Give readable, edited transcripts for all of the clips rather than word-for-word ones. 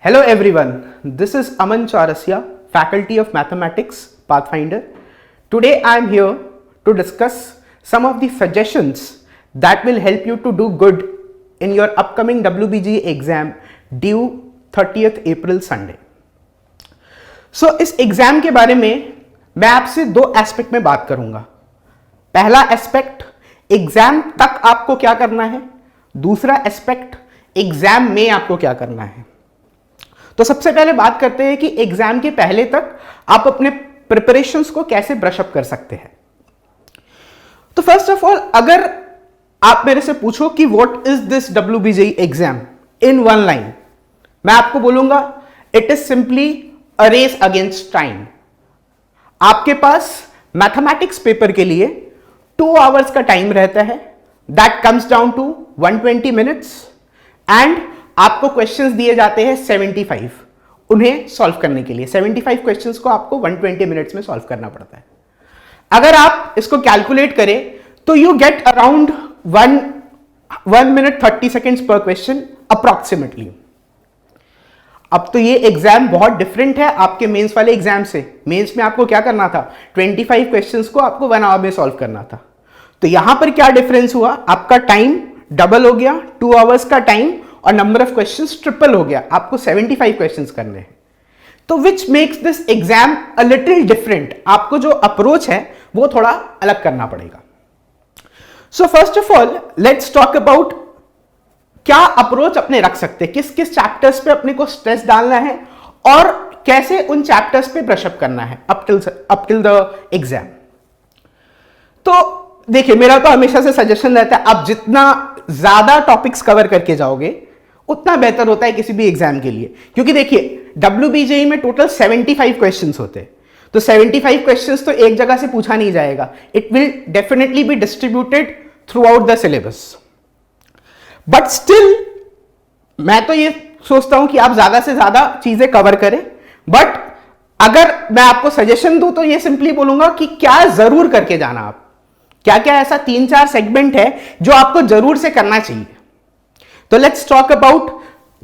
Hello everyone, this is Aman Chaurasia, Faculty of Mathematics, Pathfinder. Today I am here to discuss some of the suggestions that will help you to do good in your upcoming WBG exam due 30th April Sunday. So इस exam के बारे में मैं आपसे दो aspect में बात करूंगा. पहला एस्पेक्ट एग्जाम तक आपको क्या करना है, दूसरा एस्पेक्ट एग्जाम में आपको क्या करना है. तो सबसे पहले बात करते हैं कि एग्जाम के पहले तक आप अपने प्रिपरेशंस को कैसे ब्रश अप कर सकते हैं. तो फर्स्ट ऑफ ऑल, अगर आप मेरे से पूछो कि what is this WBG exam in one line, मैं आपको बोलूंगा it is simply a race against time. आपके पास मैथमेटिक्स पेपर के लिए 2 आवर्स का टाइम रहता है, that comes down to 120 minutes and आपको क्वेश्चंस दिए जाते हैं 75, उन्हें सॉल्व करने के लिए 75 क्वेश्चंस को आपको 120 मिनट्स में सॉल्व करना पड़ता है. अगर आप इसको कैलकुलेट करें तो you get around 1 minute 30 seconds पर क्वेश्चन अप्रॉक्सिमेटली. अब तो ये एग्जाम बहुत डिफरेंट है आपके मेंस वाले एग्जाम से. मेंस में आपको क्या करना था, 25 क्वेश्चंस को आपको 1 आवर में सॉल्व करना था. तो यहां पर क्या डिफरेंस हुआ, आपका टाइम डबल हो गया, 2 आवर्स का टाइम, और नंबर ऑफ क्वेश्चंस ट्रिपल हो गया. आपको 75 क्वेश्चंस करने हैं. तो which makes this exam a little different. आपको जो अप्रोच है वो थोड़ा अलग करना पड़ेगा. So first of all let's talk about क्या अप्रोच अपने रख सकते हैं, किस किस चैप्टर्स पे अपने को स्ट्रेस डालना है और कैसे उन चैप्टर्स पे ब्रश अप करना है अप टिल द एग्जाम. तो देखिए, मेरा तो हमेशा से सजेशन रहता है आप जितना ज्यादा टॉपिक्स कवर करके जाओगे उतना बेहतर होता है किसी भी एग्जाम के लिए. क्योंकि देखिए WBGE में टोटल 75 क्वेश्चंस होते हैं. तो 75 क्वेश्चंस तो एक जगह से पूछा नहीं जाएगा. It will definitely be distributed through out the syllabus. But still मैं तो ये सोचता हूं कि आप ज्यादा से ज्यादा चीजें कवर करें. बट अगर मैं आपको सजेशन दूं तो ये सिंपली बोलूंगा कि क्या जरूर करके जाना. आप क्या क्या ऐसा 3-4 सेगमेंट है जो आपको जरूर से करना चाहिए. तो let's talk about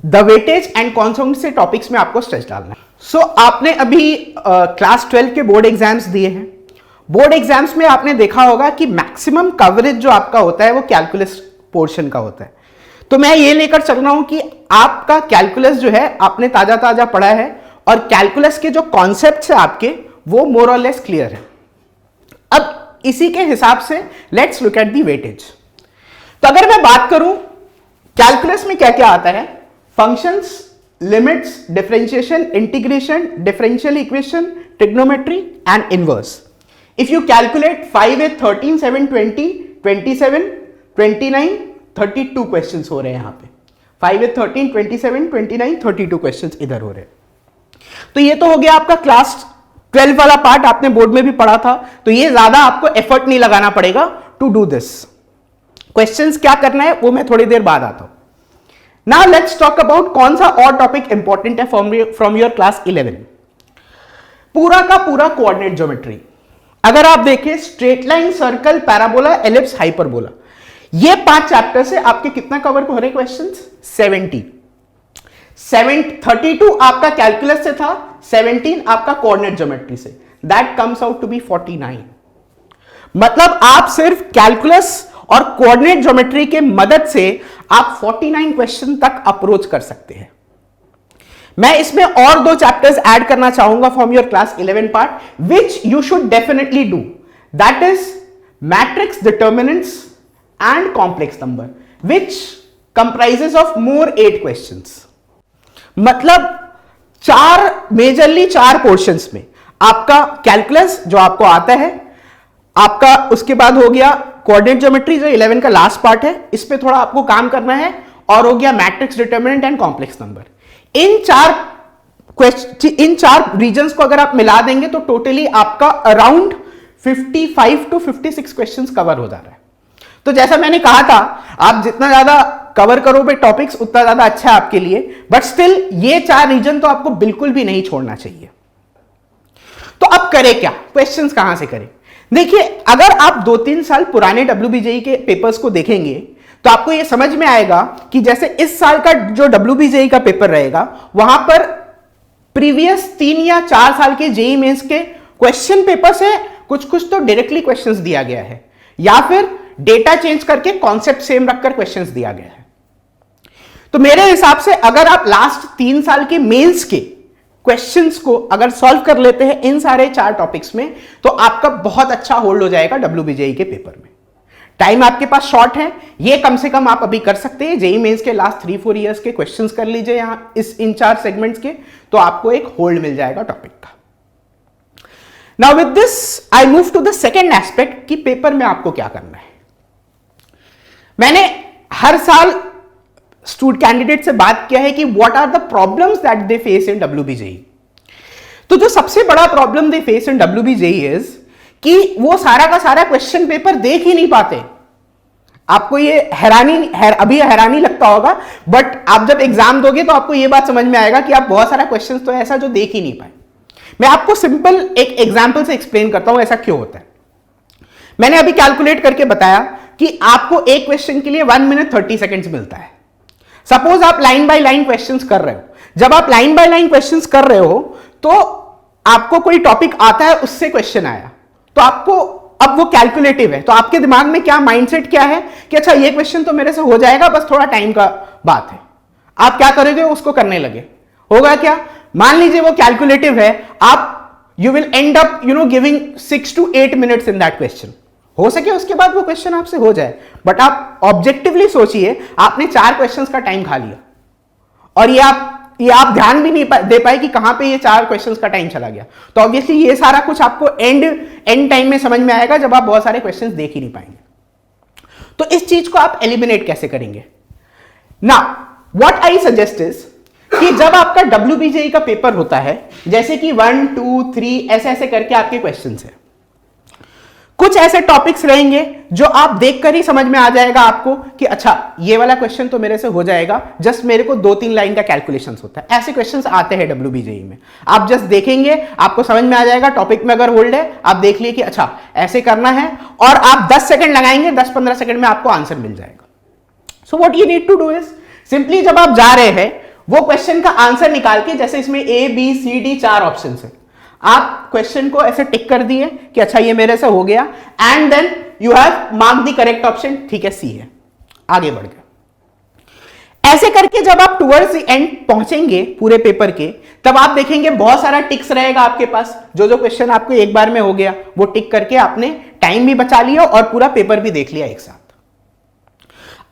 the weightage and कौन कौन से टॉपिक्स में आपको स्ट्रेस डालना है. सो आपने अभी क्लास 12 के बोर्ड एग्जाम्स दिए हैं. बोर्ड एग्जाम्स में आपने देखा होगा कि मैक्सिमम कवरेज जो आपका होता है वो कैलकुलस पोर्शन का होता है. तो मैं ये लेकर चल रहा हूं कि आपका कैलकुलस जो है आपने ताजा ताजा पढ़ा है और कैलकुलस के जो कॉन्सेप्ट्स है आपके वो मोर और लेस क्लियर है. अब इसी के हिसाब से let's look at the weightage. तो अगर मैं बात करूं कैलकुलस में क्या क्या आता है, functions, limits, differentiation, integration, differential equation, trigonometry and inverse. If you calculate 5 8 13 7 20 27 29 32 questions हो रहे हैं यहां पे. 5 8 13 27 29 32 क्वेश्चंस इधर हो रहे हैं. तो ये तो हो गया आपका क्लास 12 वाला पार्ट, आपने बोर्ड में भी पढ़ा था. तो ये ज्यादा आपको एफर्ट नहीं लगाना पड़ेगा टू डू दिस. क्वेश्चंस क्या करना है वो मैं थोड़ी देर बाद आता हूं. नाउ लेट्स टॉक अबाउट कौन सा और टॉपिक इंपॉर्टेंट है फ्रॉम योर क्लास 11. पूरा का पूरा कोऑर्डिनेट ज्योमेट्री. अगर आप देखें straight line, circle, parabola, ellipse, hyperbola, ये 5 चैप्टर से आपके कितना कवर हो रहे क्वेश्चंस, 70. 32 आपका कैलकुलस से था, 17 आपका कोऑर्डिनेट ज्योमेट्री से. That comes out to be 49. मतलब आप सिर्फ कैलकुलस और कोऑर्डिनेट ज्योमेट्री के मदद से आप 49 क्वेश्चन तक अप्रोच कर सकते हैं. मैं इसमें और 2 चैप्टर्स ऐड करना चाहूंगा from your class 11 part, which you should definitely do. That is matrix, determinants and complex number, which comprises of more 8 questions. मतलब मेजरली 4 पोर्शंस में आपका कैलकुलस जो आपको आता है, आपका उसके बाद हो गया कोऑर्डिनेट ज्योमेट्री जो 11 का लास्ट पार्ट है, इस पे थोड़ा आपको काम करना है, और हो गया matrix, determinant and complex number. इन 4 रीजन्स को अगर आप मिला देंगे तो टोटली आपका अराउंड 55 to 56 क्वेश्चंस कवर हो जा रहा है. तो जैसा मैंने कहा था, आप जितना ज्यादा कवर करोगे टॉपिक्स उतना ज्यादा अच्छा है आपके लिए. बट स्टिल ये 4 रीजन तो आपको बिल्कुल भी नहीं छोड़ना चाहिए. तो अब करें क्या, क्वेश्चंस कहां से करें. देखिए, अगर आप 2-3 साल पुराने WBGE के पेपर्स को देखेंगे तो आपको ये समझ में आएगा कि जैसे इस साल का जो WBJE का पेपर रहेगा वहां पर प्रीवियस 3 या 4 साल के जेईई मेंस के क्वेश्चन पेपर से कुछ कुछ तो डायरेक्टली क्वेश्चंस दिया गया है या फिर डेटा चेंज करके कॉन्सेप्ट सेम रखकर क्वेश्चंस दिया गया है। तो मेरे हिसाब से अगर आप लास्ट 3 साल के मेंस के क्वेश्चंस को अगर सॉल्व कर लेते हैं इन सारे 4 टॉपिक्स में तो आपका बहुत अच्छा होल्ड हो जाएगा WBJE के पेपर में। टाइम आपके पास शॉर्ट है, ये कम से कम आप अभी कर सकते हैं। जेईई मेंस के लास्ट 3-4 इयर्स के क्वेश्चंस कर लीजिए यहां इन 4 सेगमेंट्स के, तो आपको एक होल्ड मिल जाएगा टॉपिक का। Now with this I move to the second aspect कि पेपर में आपको क्या करना है। मैंने हर साल स्टूडेंट कैंडिडेट से बात किया है कि what are the problems that they face in WBJE। तो जो सबसे बड़ा problem they face in WBJE is कि वो सारा का सारा क्वेश्चन पेपर देख ही नहीं पाते। आपको ये अभी हैरानी लगता होगा, बट आप जब एग्जाम दोगे तो आपको ये बात समझ में आएगा कि आप बहुत सारा क्वेश्चन तो ऐसा जो देख ही नहीं पाए। मैं आपको सिंपल एक एग्जाम्पल से एक्सप्लेन करता हूं ऐसा क्यों होता है। मैंने अभी कैलकुलेट करके बताया कि आपको एक क्वेश्चन के लिए 1 मिनट 30 सेकेंड्स मिलता है। सपोज आप लाइन बाय लाइन क्वेश्चंस कर रहे हो। जब आप लाइन बाय लाइन क्वेश्चंस कर रहे हो तो आपको कोई टॉपिक आता है, उससे क्वेश्चन आया, तो आपको अब वो कैलकुलेटिव है, तो आपके दिमाग में क्या माइंडसेट क्या है कि अच्छा ये क्वेश्चन तो मेरे से हो जाएगा, बस थोड़ा टाइम का बात है। आप क्या करोगे, उसको करने लगे। होगा क्या, मान लीजिए वो कैलकुलेटिव है, आप you will and up giving 6 to 8 minutes in that question. हो सके उसके बाद वो क्वेश्चन आपसे हो जाए, बट आप ऑब्जेक्टिवली सोचिए, आपने 4 क्वेश्चंस का टाइम खा लिया और ये आप ध्यान भी नहीं दे पाए कि कहां पे ये 4 क्वेश्चंस का टाइम चला गया। तो ऑब्वियसली ये सारा कुछ आपको एंड टाइम में समझ में आएगा जब आप बहुत सारे क्वेश्चंस देख ही नहीं पाएंगे। तो इस चीज को आप एलिमिनेट कैसे करेंगे? Now what I suggest is कि जब आपका WBJE का पेपर होता है, जैसे कि 1, 2, 3 ऐसे ऐसे करके आपके क्वेश्चंस है, कुछ ऐसे टॉपिक्स रहेंगे जो आप देखकर ही समझ में आ जाएगा आपको कि अच्छा ये वाला क्वेश्चन तो मेरे से हो जाएगा, जस्ट मेरे को 2-3 लाइन का कैलकुलेशंस होता है। ऐसे क्वेश्चंस आते हैं WBJE में। आप जस्ट देखेंगे, आपको समझ में आ जाएगा। टॉपिक में अगर होल्ड है, आप देख लिए कि अच्छा ऐसे करना है, और आप 10 सेकंड लगाएंगे, 10-15 सेकंड में आपको आंसर मिल जाएगा। So what you need to do is simply, जब आप जा रहे हैं वो क्वेश्चन का आंसर निकाल के, जैसे इसमें ABCD 4 ऑप्शन है, आप क्वेश्चन को ऐसे टिक कर दिए कि अच्छा ये मेरे से हो गया, and then you have mark the correct option. ठीक है, C है, आगे बढ़ गया। ऐसे करके जब आप टुवर्ड्स द एंड पहुंचेंगे पूरे पेपर के, तब आप देखेंगे बहुत सारा टिक्स रहेगा आपके पास। जो क्वेश्चन आपको एक बार में हो गया वो टिक करके आपने टाइम भी बचा लिया और पूरा पेपर भी देख लिया एक साथ।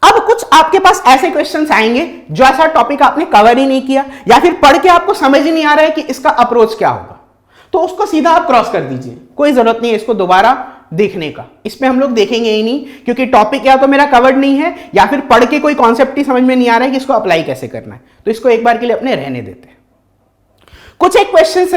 अब कुछ आपके पास ऐसे क्वेश्चंस आएंगे जो ऐसा टॉपिक आपने कवर ही नहीं किया, या फिर पढ़ के आपको समझ ही नहीं आ रहा है कि इसका अप्रोच क्या होगा, तो उसको सीधा आप क्रॉस कर दीजिए। कोई जरूरत नहीं है इसको दोबारा देखने का, इसमें हम लोग देखेंगे ही नहीं, क्योंकि टॉपिक या तो मेरा कवर्ड नहीं है या फिर पढ़ के कोई कॉन्सेप्ट ही समझ में नहीं आ रहा है कि इसको अप्लाई कैसे करना है, तो इसको एक बार के लिए अपने रहने देते हैं। कुछ एक क्वेश्चंस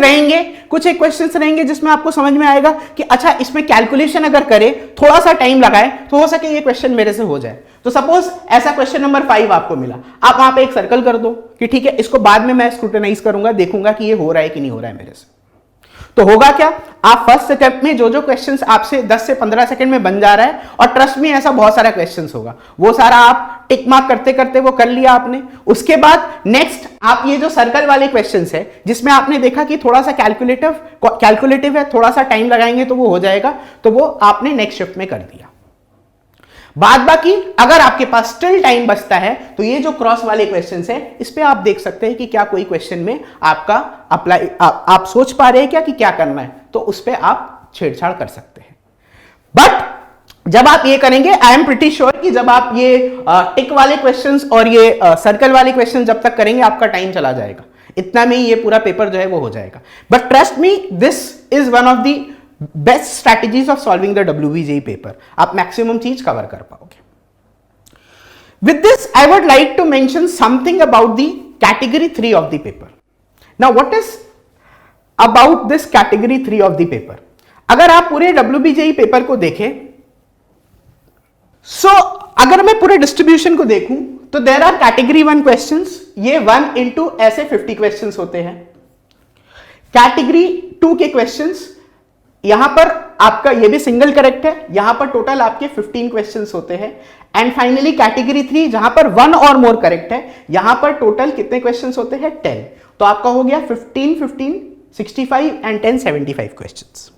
रहेंगे जिसमें आपको समझ में आएगा कि अच्छा इसमें कैलकुलेशन अगर करे, थोड़ा सा टाइम लगाए, तो हो सके ये क्वेश्चन मेरे से हो जाए। तो सपोज ऐसा क्वेश्चन नंबर 5 आपको मिला, आप वहां पे एक सर्कल कर दो कि ठीक है, इसको बाद में मैं स्क्रूटनाइज करूंगा, देखूंगा कि ये हो रहा है कि नहीं हो रहा है मेरे से। तो होगा क्या, आप फर्स्ट अटेम्प्ट में जो क्वेश्चंस आपसे 10 से 15 सेकंड में बन जा रहा है, और ट्रस्ट में ऐसा बहुत सारा क्वेश्चंस होगा, वो सारा आप टिक मार्क करते करते वो कर लिया आपने। उसके बाद नेक्स्ट आप ये जो सर्कल वाले क्वेश्चंस है, जिसमें आपने देखा कि थोड़ा सा कैलकुलेटिव है, थोड़ा सा टाइम लगाएंगे तो वो हो जाएगा, तो वो आपने नेक्स्ट शिफ्ट में कर दिया। बाद बाकी अगर आपके पास स्टिल टाइम बचता है, तो ये जो क्रॉस वाले क्वेश्चंस है, इस पे आप देख सकते हैं कि क्या कोई क्वेश्चन में आपका अप्लाई आप सोच पा रहे हैं क्या कि क्या करना है, तो उस पे आप छेड़छाड़ कर सकते हैं। बट जब आप ये करेंगे, आई एम प्रिटी श्योर कि जब आप ये टिक वाले क्वेश्चंस और ये सर्कल वाले क्वेश्चन जब तक करेंगे, आपका टाइम चला जाएगा, इतना में ही ये पूरा पेपर जो है वो हो जाएगा। But trust me, this is one of the best strategies of solving the WBJE paper. आप मैक्सिमम चीज कवर कर पाओगे। With this I would like to mention something about the category 3 of the paper. Now what is about this category 3 of the paper? अगर आप पूरे WBJE paper को देखें, अगर मैं पूरे डिस्ट्रीब्यूशन को देखूं, तो देयर आर कैटेगरी 1 क्वेश्चंस, ये 1 into ऐसे 50 क्वेश्चंस होते हैं। कैटेगरी 2 के क्वेश्चंस, यहां पर आपका ये भी सिंगल करेक्ट है, यहां पर टोटल आपके 15 क्वेश्चंस होते हैं। एंड फाइनली कैटेगरी 3 जहां पर 1 और मोर करेक्ट है, यहां पर टोटल कितने क्वेश्चंस होते हैं 10, तो आपका हो गया 15 15 65 and 10 75 questions.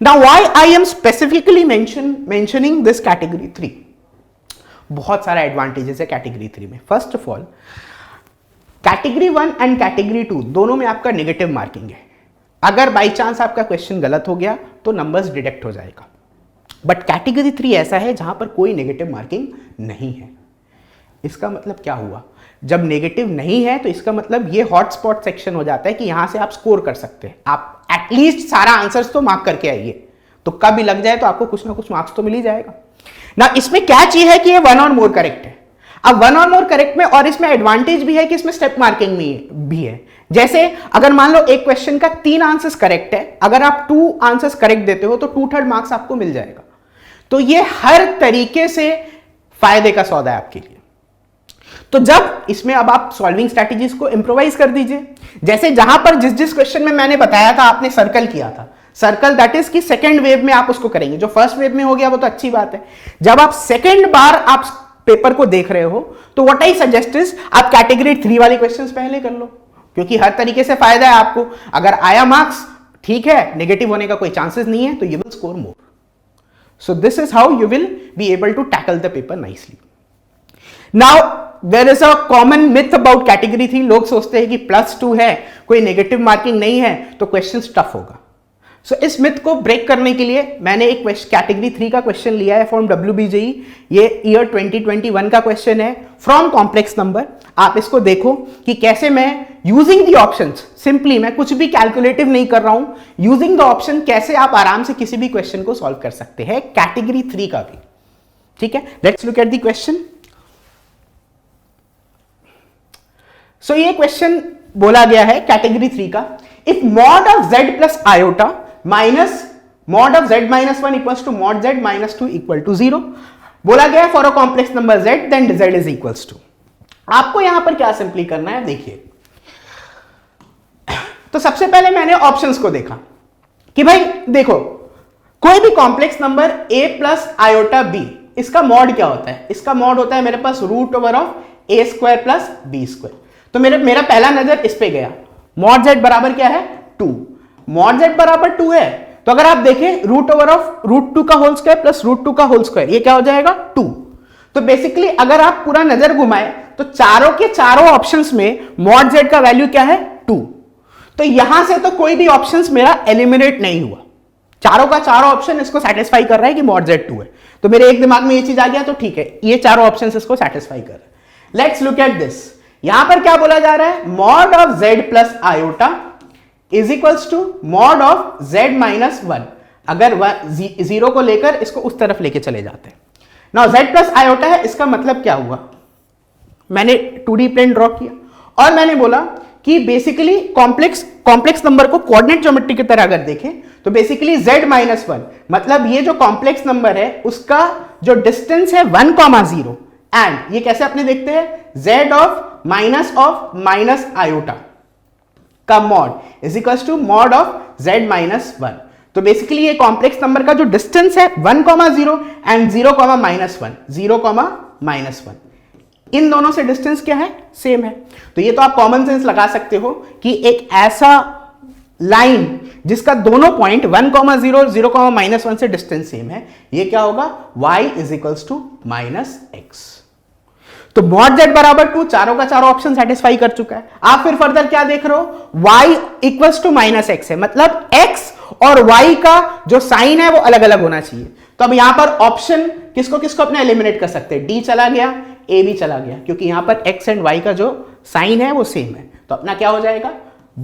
Now why I am specifically mentioning this category 3. बहुत सारा एडवांटेजेस है कैटेगरी 3 में. First of all category 1 and category 2 दोनों में आपका नेगेटिव मार्किंग है. अगर बाई चांस आपका क्वेश्चन गलत हो गया तो नंबर्स डिडक्ट हो जाएगा. बट कैटेगरी 3 ऐसा है जहां पर कोई नेगेटिव मार्किंग नहीं है. इसका मतलब क्या हुआ, जब नेगेटिव नहीं है तो इसका मतलब ये हॉटस्पॉट सेक्शन हो जाता है कि यहां से आप स्कोर कर सकते हैं. आप एटलीस्ट सारा आंसर्स तो मार्क करके आइए, तो कब भी लग जाए तो आपको कुछ ना कुछ मार्क्स तो मिल ही जाएगा ना. इसमें क्या चीज है कि ये 1 और मोर करेक्ट है. अब 1 और मोर करेक्ट में और इसमें एडवांटेज भी है कि इसमें स्टेप मार्किंग भी है. जैसे अगर मान लो एक क्वेश्चन का 3 आंसर्स करेक्ट है, अगर आप 2 आंसर्स करेक्ट देते हो तो 2/3 मार्क्स आपको मिल जाएगा. तो ये हर तरीके से फायदे का सौदा है आपके लिए. तो जब इसमें अब आप सॉल्विंग स्ट्रैटेजीज को इंप्रोवाइज कर दीजिए. जैसे जहां पर जिस क्वेश्चन में मैंने बताया था आपने सर्कल किया था, सर्कल दैट इज कि सेकंड वेव में आप उसको करेंगे. जो फर्स्ट वेव में हो गया वो तो अच्छी बात है. जब आप सेकंड बार आप पेपर को देख रहे हो तो व्हाट आई सजेस्ट इज आप कैटेगरी 3 वाले क्वेश्चंस पहले कर लो, क्योंकि हर तरीके से फायदा है आपको. अगर आया मार्क्स ठीक है, नेगेटिव होने का कोई चांसेस नहीं है, तो you will score more. So this is how you will be able to tackle the paper nicely. Now there is a common myth about category 3. लोग सोचते हैं कि +2 है, कोई नेगेटिव मार्किंग नहीं है, तो क्वेश्चन टफ होगा. सो इस मिथ को ब्रेक करने के लिए मैंने एक कैटेगरी 3 का क्वेश्चन लिया है फ्रॉम WBJE. ये ईयर 2021 का क्वेश्चन है फ्रॉम कॉम्प्लेक्स नंबर. आप इसको देखो कि कैसे मैं यूजिंग द ऑप्शंस, सिंपली मैं कुछ भी कैलकुलेटिव नहीं कर रहा हूं, यूजिंग द ऑप्शन कैसे आप आराम से किसी भी क्वेश्चन को सॉल्व कर सकते हैं, कैटेगरी 3 का भी. ठीक है, let's look at the question. So ये क्वेश्चन बोला गया है कैटेगरी 3 का. If mod of z plus iota minus mod of z minus 1 equals to mod z minus 2 equal to 0 बोला गया है for a complex number z, then z is equals to. आपको यहां पर क्या सिंपली करना है, देखिए. तो सबसे पहले मैंने ऑप्शंस को देखा कि भाई देखो, कोई भी complex number a plus iota b, इसका मॉड क्या होता है, इसका मॉड होता है मेरे पास √ of a square plus b square. तो मेरा पहला नजर इस पे गया. मॉड z बराबर क्या है 2. मॉड z बराबर 2 है, तो अगर आप देखें √ ऑफ √2 का होल स्क्वायर प्लस √2 का होल स्क्वायर, ये क्या हो जाएगा 2. तो बेसिकली अगर आप पूरा नजर घुमाए तो चारों के चारों ऑप्शंस में मॉड z का वैल्यू क्या है 2. तो यहां से तो कोई भी ऑप्शंस मेरा एलिमिनेट नहीं हुआ. चारों का चारों ऑप्शन इसको सेटिस्फाई कर रहा है कि मॉड z 2 है. तो मेरे एक दिमाग में ये चीज आ गया, तो ठीक है, ये चारों ऑप्शंस इसको सेटिस्फाई कर रहे हैं. Let's look at this. यहां पर क्या बोला जा रहा है, mod of z plus iota is equals to mod of z minus 1. अगर 0 को लेकर इसको उस तरफ लेके चले जाते हैं. नाउ z प्लस आयोटा है, इसका मतलब क्या हुआ, मैंने 2D प्लेन ड्रॉ किया और मैंने बोला कि बेसिकली कॉम्प्लेक्स नंबर को कोऑर्डिनेट ज्योमेट्री की तरह अगर देखें तो बेसिकली z माइनस 1, मतलब ये जो कॉम्प्लेक्स नंबर है उसका जो डिस्टेंस है 1,0, एंड ये कैसे अपने देखते हैं, z ऑफ माइनस आयोटा का mod is equals to mod of z minus 1. तो बेसिकली ये कॉम्प्लेक्स नंबर का जो डिस्टेंस है 1,0 एंड 0,-1, 0,-1, इन दोनों से डिस्टेंस क्या है, सेम है. तो ये तो आप कॉमन सेंस लगा सकते हो कि एक ऐसा लाइन जिसका दोनों पॉइंट 1,0, 0,-1 से डिस्टेंस सेम है, ये क्या होगा, y is equals to -x. तो मॉड z बराबर 2, चारों का चारों ऑप्शन सेटिस्फाई कर चुका है. आप फिर फर्दर क्या देख रहे हो, y इक्वल्स टू -x है, मतलब x और y का जो साइन है वो अलग अलग होना चाहिए. तो अब यहां पर ऑप्शन किसको किसको अपने एलिमिनेट कर सकते हैं, d चला गया, a भी चला गया, क्योंकि यहां पर x एंड y का जो साइन है वो सेम है. तो अपना क्या हो जाएगा,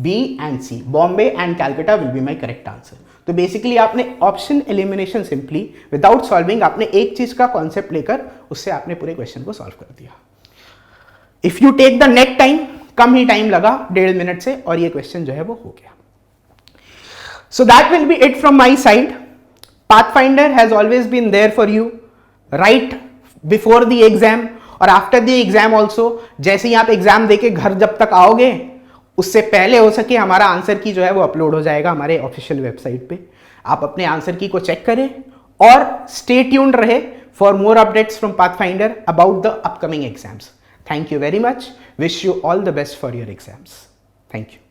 B and C, Bombay and Calcutta will be my correct answer. तो बेसिकली आपने option elimination simply without solving, आपने एक चीज का कॉन्सेप्ट लेकर उससे आपने पूरे क्वेश्चन को सॉल्व कर दिया. If you take the net time, कम ही टाइम लगा, 1.5 मिनट से, और ये क्वेश्चन जो है वो हो गया. So that will be it from my side. Pathfinder has always been there for you right before the exam और आफ्टर द एग्जाम ऑल्सो. जैसे ही आप एग्जाम देके घर जब तक आओगे, उससे पहले हो सके हमारा आंसर की जो है वो अपलोड हो जाएगा हमारे ऑफिशियल वेबसाइट पे. आप अपने आंसर की को चेक करें और स्टे ट्यून्ड रहे for more updates from Pathfinder about the upcoming exams. Thank you very much. Wish you all the best for your exams. Thank you.